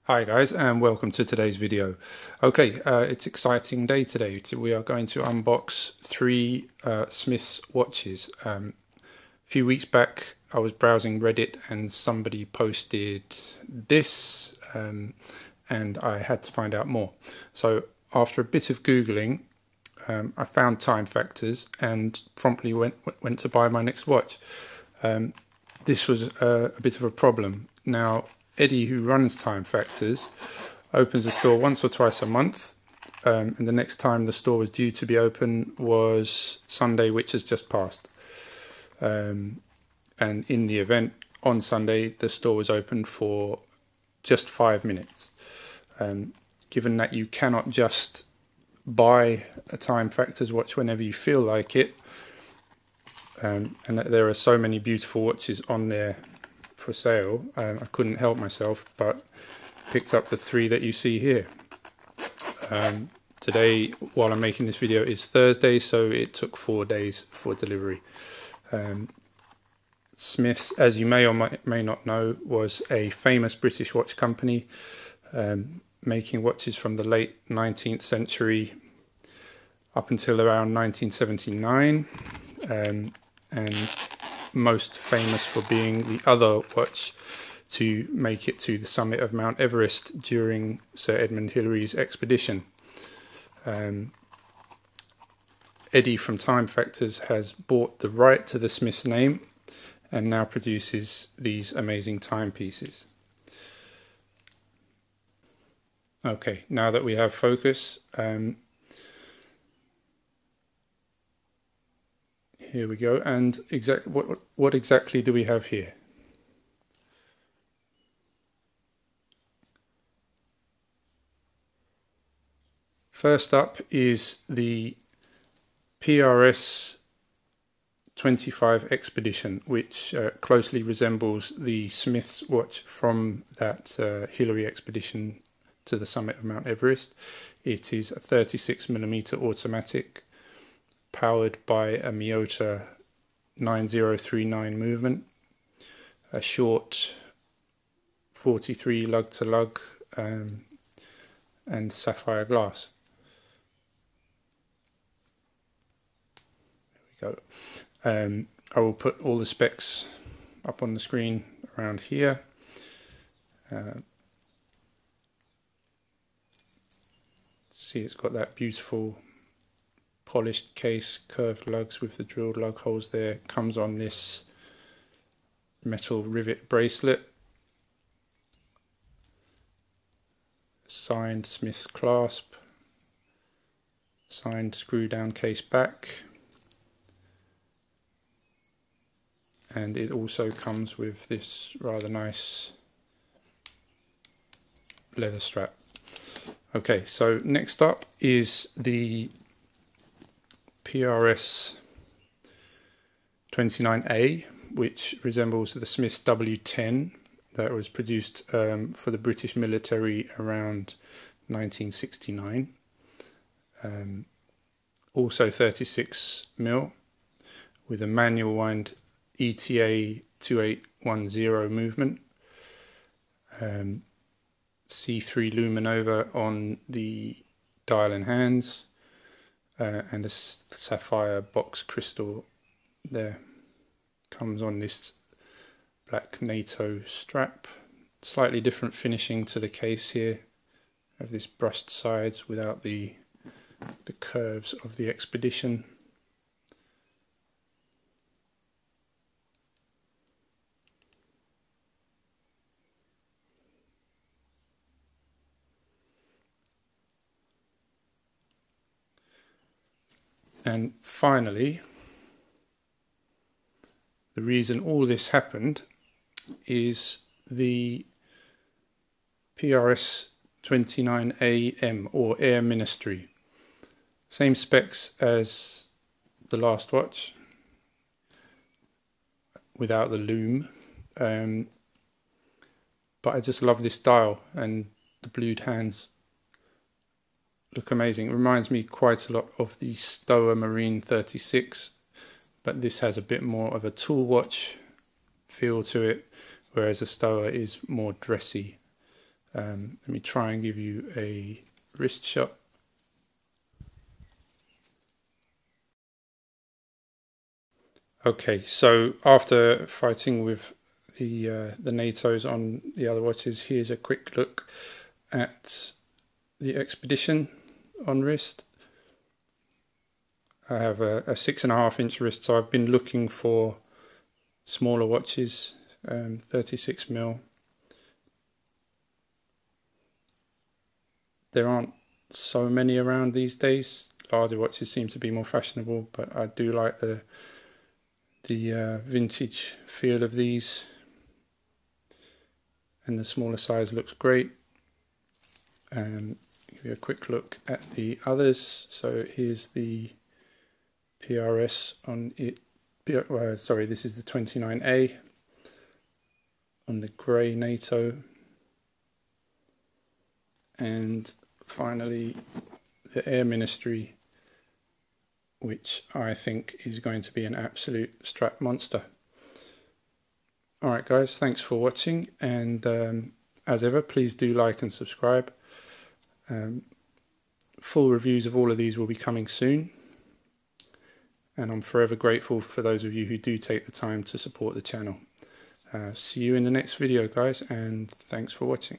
Hi guys, and welcome to today's video. Okay, it's an exciting day today. We are going to unbox three Smith's watches. A few weeks back I was browsing Reddit and somebody posted this and I had to find out more. So after a bit of Googling, I found time factors and promptly went to buy my next watch. This was a bit of a problem. Now, Eddie, who runs Time Factors, opens the store once or twice a month, and the next time the store was due to be open was Sunday, which has just passed. And in the event on Sunday, the store was open for just 5 minutes. Given that you cannot just buy a Time Factors watch whenever you feel like it, and that there are so many beautiful watches on there for sale, I couldn't help myself but picked up the three that you see here. Today, while I'm making this video, is Thursday, so it took 4 days for delivery. Smith's, as you may or may not know, was a famous British watch company, making watches from the late 19th century up until around 1979, and most famous for being the other watch to make it to the summit of Mount Everest during Sir Edmund Hillary's expedition. Eddie from Time Factors has bought the right to the Smith's name and now produces these amazing timepieces. Okay, now that we have focus, here we go. And what exactly do we have here? First up is the PRS25 Expedition, which closely resembles the Smith's watch from that Hillary expedition to the summit of Mount Everest. It is a 36mm automatic, powered by a Miyota 9039 movement, a short 43 lug-to-lug and sapphire glass. There we go. I will put all the specs up on the screen around here. See, it's got that beautiful polished case, curved lugs with the drilled lug holes there. Comes on this metal rivet bracelet, signed Smith's clasp, signed screw down case back, and it also comes with this rather nice leather strap. Okay, so next up is the PRS29-A, which resembles the Smith's W10 that was produced for the British military around 1969. Also 36mm with a manual wind ETA 2810 movement. C3 luminova on the dial and hands. And a sapphire box crystal there. Comes on this black NATO strap. Slightly different finishing to the case here. Have this brushed sides without the curves of the expedition. And finally, the reason all this happened is the PRS29-AM or Air Ministry. Same specs as the last watch, without the loom. But I just love this dial, and the blued hands look amazing. It reminds me quite a lot of the Stowa Marine 36, but this has a bit more of a tool watch feel to it, whereas a Stowa is more dressy. Let me try and give you a wrist shot. Okay, so after fighting with the NATOs on the other watches, here's a quick look at the Expedition on wrist. I have a 6.5 inch wrist, so I've been looking for smaller watches, 36mm. There aren't so many around these days. Larger watches seem to be more fashionable, but I do like the vintage feel of these, and the smaller size looks great. Give you a quick look at the others. So here's the PRS on it. Sorry, this is the 29A on the grey NATO, and finally the Air Ministry, which I think is going to be an absolute strap monster. Alright guys, thanks for watching, and as ever, please do like and subscribe. Full reviews of all of these will be coming soon, and I'm forever grateful for those of you who do take the time to support the channel. See you in the next video guys, and thanks for watching.